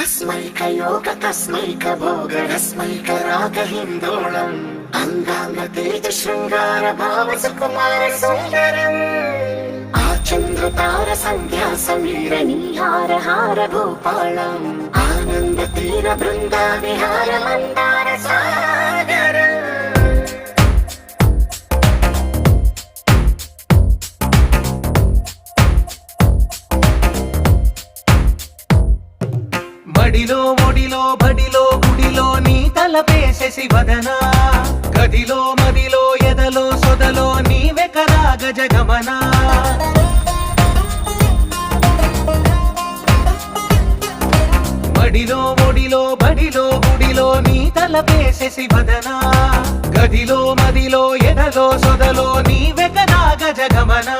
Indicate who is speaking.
Speaker 1: अस्मैकयोग तस्मैक भोग रस्मैक राग हिन्दोळम् अंगांग तेज शृंगार भाव सुकुमार सुंदरम् आचंद्र तार संध्या समीर नीहार हार भूपालम् आनंद तीर बृंदा विहार मंदार सागर
Speaker 2: మడిలో ఒడిలో బడిలో గుడిలో నీ తలపేసేసి వదనా గదిలో మదిలో ఎదలో సొదలో నీవే కదా గజగమనా మడిలో ఒడిలో బడిలో గుడిలో నీ తలపేసేసి వదనా గదిలో మదిలో ఎదలో సొదలో నీవే కదా గజగమనా